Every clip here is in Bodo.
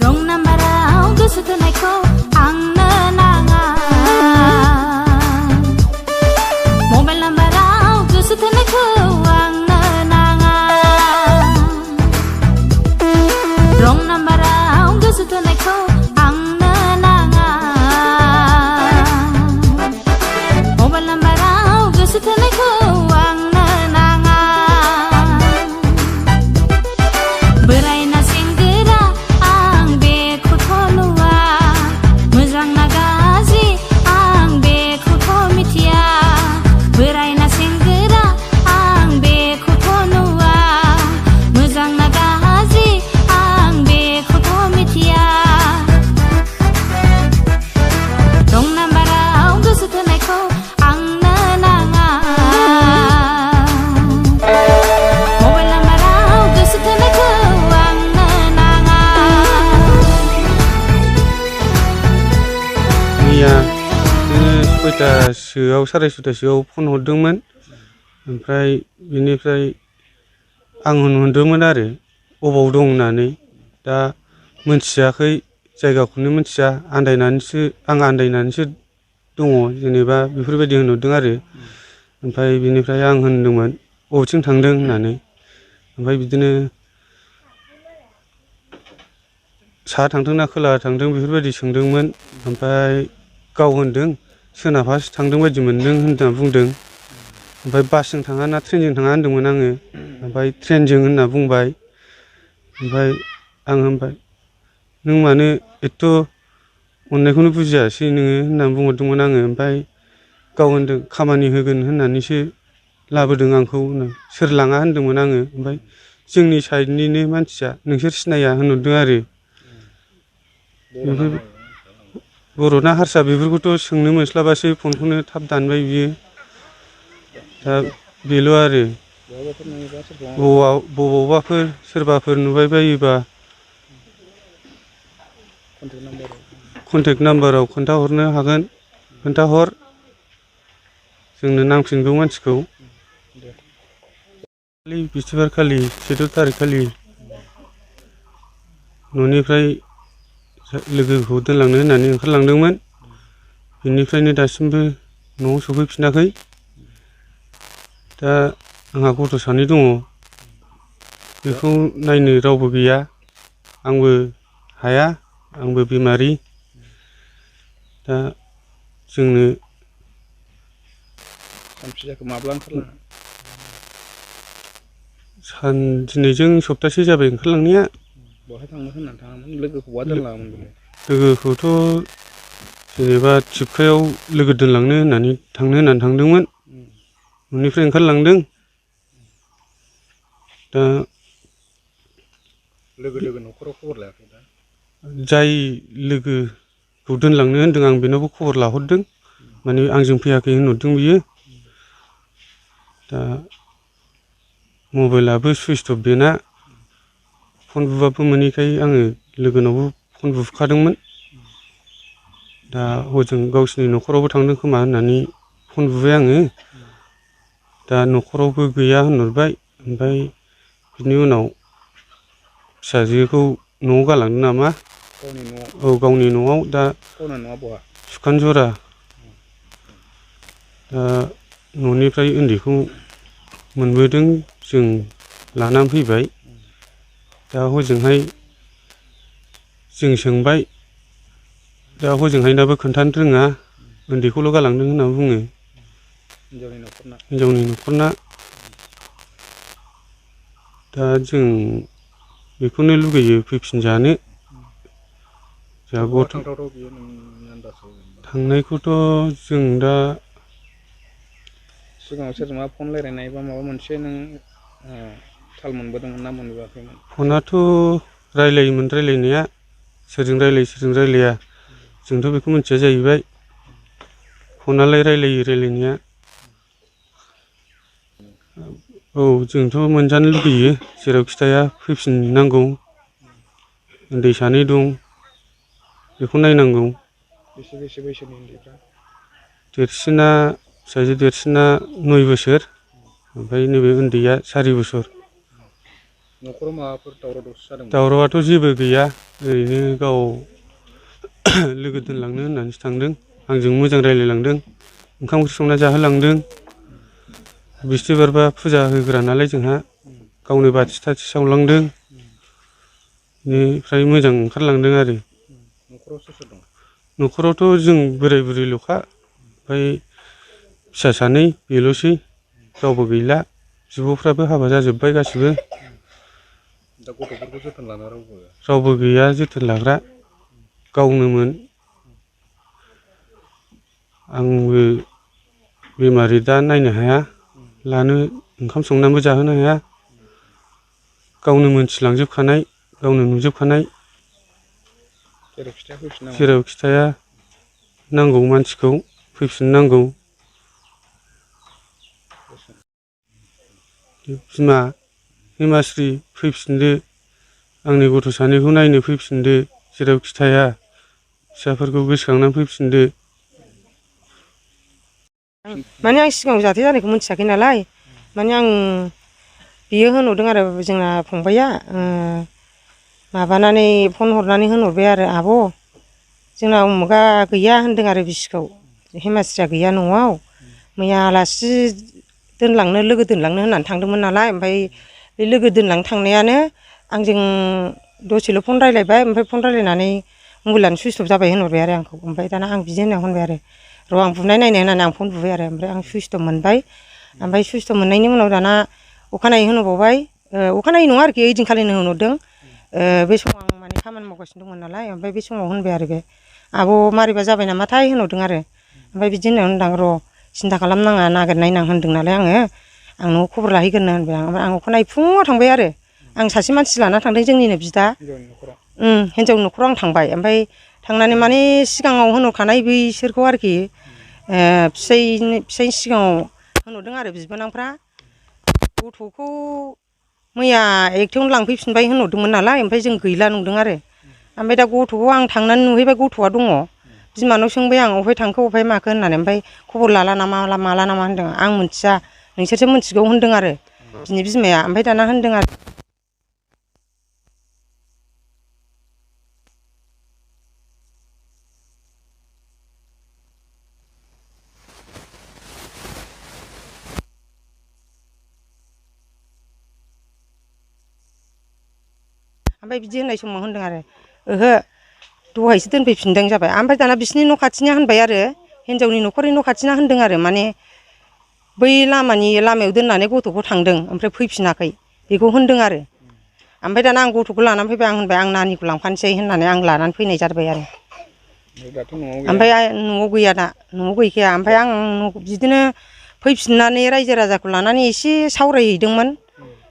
रं नाम्बाराव गोसो थोनायखौ आंनो नाङा मबाइल नाम्बाराव गोसो थोनायखौ आंनो नाङा रं नाम्बाराव गोसो थोनायखौ आंनो नाङा मबाइल नाम्बाराव गोसो थोनायखौ आंनो नाङा बोरायना सेंग्रा आं बेखौथ' नुवा मोजां ना गाज्रि आं बेखौथ' मिथिया बोरायना सेंग्रा आं बेखौथ' नुवा मोजां ना गाज्रि आं बेखौथ' मिथिया रं नाम्बाराव गोसो थोनायखौ आंनो नाङा मबाइल नाम्बाराव गोसो थोनायखौ आंनो नाङा मैया सयतासोआव साराय सयतासोआव फन हरदोंमोन ओमफ्राय बिनिफ्राय आं होनहरदोंमोन आरो अबाव दं होननानै दा मोनथियाखै जायगाखौनो मोनथिया आं आन्दायनानैसो दङ जेनेबा बेफोरबायदि होनहरदों आरो ओमफ्राय बिनिफ्राय आं होनदोंमोन बबेथिं थांदों होननानै ओमफ्राय बिदिनो साहा थांदोंना खोलाहा थांदों बेफोरबायदि सोंदोंमोन ओमफ्राय गाव होनदों सोनाबहासो थांदों बायदि मोनदों होनना बुंदों ओमफ्राय बासजों थाङा ना ट्रेनजों थाङा होनदोंमोन आङो ओमफ्राय ट्रेनजों होनना बुंबाय ओमफ्राय आं होनबाय नों मानो एथ' अननायखौनो बुजियासै नोङो होननानै बुंहरदोंमोन आङो ओमफ्राय गाव होनदों खामानि होगोन होननानैसो लाबोदों आंखौ सोर लाङा होनदोंमोन आङो ओमफ्राय जोंनि साइडनिनो मानसिया नोंसोर सिनाया होनहरदों आरो बेफोर बर'ना हारसा बेफोरखौथ' सोंनो मोनस्लाबासै फनखौनो थाब दानबाय बियो दा बेल' आरो बबावबाफोर सोरबाफोर नुबाय बायोबा कन्टेक्ट नाम्बाराव खोन्थाहरनो हागोन खोन्थाहर जोंनो नांफिनगौ मानसिखौ बिस्थिबार खालि 14 थारिख खालि न'निफ्राय लोगोखौ दोनलांनो होननानै ओंखारलांदोंमोन बेनिफ्रायनो दासिमबो न'आव सफैफिनाखै दा आंहा गथ' सानै दङ बेखौ नायनो रावबो गैया आंबो हाया आंबो बेमारि दा जोंनो दिनैजों सप्तासे जाबाय ओंखारलांनाया लोगोखौथ' जेनेबा थिपकायाव लोगो दोनलांनो होननानै थांदोंमोन न'निफ्राय ओंखारलांदों दा न'खराव खबर लायाखै दा जाय लोगोखौ दोनलांनो होनदों आं बेनावबो खबर लाहरदों माने आंजों फैयाखै होनहरदों बियो दा मबाइलाबो सुइस अफ बेना फन बुबाबो मोनैखाय आङो लोगोनावबो फन बुखादोंमोन दा हजों गावसिनि न'खरावबो थांदों खोमा होननानै फन बुबाय आङो दा न'खरावबो गैया होनहरबाय ओमफ्राय बिनि उनाव फिसाजोखौ न'आव गालांदों नामा औ गावनि न'आव दा सुखानजरा दा न'निफ्राय उन्दैखौ मोनबोदों जों लानानै फैबाय दा हजोंहाय जों सोंबाय दा हजोंहायनाबो खोन्थानो रोङा उन्दैखौल' गालांदों होनना बुङो हिनजावनि न'खरना दा जों बेखौनो लुगैयो फैफिनजानो थांनायखौथ' जों दा सिगाङाव सोरजोंबा फन रायलायनाय बा माबा मोनसे नों थाल मोनबोदोंमोन ना मोनबोआखैमोन फनाथ' रायलायोमोन रायलायनाया सोरजों रायलायो सोरजों रायलाया जोंथ' बेखौ मिथिया जाहैबाय फनालाय रायलायो रायलायनाया औ जोंथ' मोनजानो लुगैयो जेरावखि थाया फैफिननांगौ उन्दै सानै दं बेखौ नायनांगौ बेसे बैसोनि उन्दैफ्रा देरसिना फिसाजो देरसिना 9 बोसोर ओमफ्राय नैबे उन्दैया 4 बोसोर न'खराव माबाफोर दावराव दावसि जादोंमोन? दावरावआथ' जेबो गैया, ओरैनो गाव लोगो दोनलांनो होननानैसो थांदों। आंजों मोजां रायज्लायलांदों, ओंखाम ओंख्रि संना जाहोलांदों। बिस्थिबारबा फुजा होग्रा नालाय जोंहा, गावनो बाथि थाथि सावलांदों। बेनिफ्राय मोजां ओंखारलांदों आरो। न'खराव सोर सोर दं? न'खरावथ' जों बोराय बुरैल'खा, ओमफ्राय फिसा सानै बेल'सै, रावबो गैला। बिब'फ्राबो हाबा जाजोब्बाय गासिबो। दा गथ'फोरखौ जोथोन लानो रावबो गैया जोथोन लाग्रा, गावनोमोन। आंबो बेमारि दा नायनो हाया, लानो ओंखाम संनानैबो जाहोनो हाया। गावनो मोनथिलांजोबखानाय, गावनो नुजोबखानाय। जेराव खिथाया नांगौ मानसिखौ फैफिननांगौ। बिमा हिमाश्री फैफिनदो, आंनि गथ' सानैखौ नायनो फैफिनदो, जेरावखि थाया फिसाफोरखौ गोसोखांनानै फैफिनदो। माने आं सिगाङाव जाथाय जानायखौ मिथियाखै नालाय, माने आं बियो होनहरदों आरो जोंना फंबाया माबानानै फन हरनानै होनहरबाय आरो आब' जोंना उमुगा गैया होनदों आरो बिसिखौ, हिमाश्रीया गैया न'आव, मैया आलासि दोनलांनो लोगो दोनलांनो होननानै थांदोंमोन नालाय, ओमफ्राय बे लोगो दोनलांनो थांनायानो आंजों दसेल' फन रायज्लायबाय, ओमफ्राय फन रायज्लायनानै मबाइलानो सुइस अफ जाबाय होनहरबाय आरो आंखौ। ओमफ्राय दाना आं बिदि होनना होनबाय आरो र' आं बुनाय नायनो होननानै आं फन बुबाय आरो, ओमफ्राय आं सुइस अफ मोनबाय। ओमफ्राय सुइस अफ मोननायनि उनाव दाना अखानायै होनहरबावबाय, अखानायै नङा आरोखि ओइदिनखालिनो होनहरदों। बे समाव आं माने खामानि मावगासिनो दंमोन नालाय, ओमफ्राय बे समाव होनबाय आरो बे आब' मारैबा जाबाय नामाथाय होनहरदों आरो। ओमफ्राय बिदि होननायाव होनदां र' सिन्था खालामनाङा नागिरनायनां होनदों नालाय आं न'आव खबर लाहैगोरनो होनबाय आं। ओमफ्राय आं अखानायै फुङाव थांबाय आरो, आं सासे मानसि लाना थांदों, जोंनिनो बिदा। हिन्जावनि न'खराव आं थांबाय। ओमफ्राय थांनानै माने सिगाङाव होनहरखानाय बैसोरखौ आरोखि फिसायनि सिगाङाव होनहरदों आरो बिबोनांफ्रा गथ'खौ मैया एकथायावनो लांफैफिनबाय होनहरदोंमोन नालाय, ओमफ्राय जों गैला नंदों आरो। ओमफ्राय दा गथ'खौ आं थांनानै नुहैबाय, गथ'आ दङ। बिमानाव सोंबाय आं अबहाय थांखो अबहाय माखो होननानै, ओमफ्राय खबर लाला नामा माला नामा होनदों। आं मिथिया नोंसोरसो मिथिगौ होनदों आरो बिनि बिमाया। ओमफ्राय दाना होनदों आरो ओमफ्राय बिदि होननाय समाव होनदों आरो ओहो दहायसो दोनफैफिनदों जाबाय। ओमफ्राय दाना बिसिनि न' खाथिनिया होनबाय आरो, हिन्जावनि न'खरनि न' खाथिना होनदों आरो माने बै लामायाव दोननानै गथ'खौ थांदों ओमफ्राय फैफिनाखै बेखौ होनदों आरो। ओमफ्राय दाना आं गथ'खौ लानानै फैबाय, आं होनबाय आं नानिखौ लांफानोसै होननानै आं लानानै फैनाय जाबाय आरो। ओमफ्राय न'आव गैया, दा न'आव गैखाया। ओमफ्राय आं बिदिनो फैफिननानै रायजो राजाखौ लानानै एसे सावरायहैदोंमोन।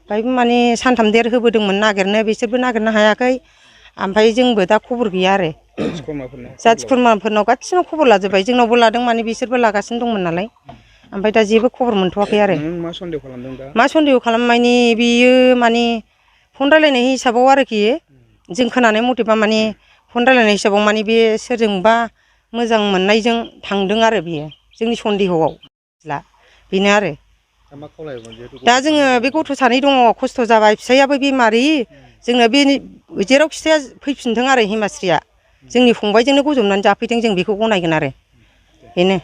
ओमफ्राय माने सानथाम देर होबोदोंमोन नागिरनो, बिसोरबो नागिरनो हायाखै। ओमफ्राय जोंबो दा खबर गैया आरो। जाथि खुरमाफोरनाव गासिनाव खबर लाजोब्बाय, जोंनावबो लादों माने बिसोरबो लागासिनो दंमोन नालाय। ओमफ्राय दा जेबो खबर मोनथ'वाखै आरो। मा सन्देह खालामदों दा? मा सन्देह खालामनायनि बेयो माने फन रायलायनाय हिसाबाव आरोखि, जों खोनानाय मथेबा माने फन रायलायनाय हिसाबाव माने बे सोरजोंबा मोजां मोननायजों थांदों आरो बेयो, जोंनि सन्देहआव बेनो आरो। दा जोङो बे गथ' सानै दङ, खस्थ' जाबाय, फिसाइयाबो बेमारि। जोंनो बे जेरावखि थाया फैफिनथों आरो हिमाश्रीया, जोंनि फंबायजोंनो गजबनानै जाफैथों, जों बेखौ गनायगोन आरो बेनो।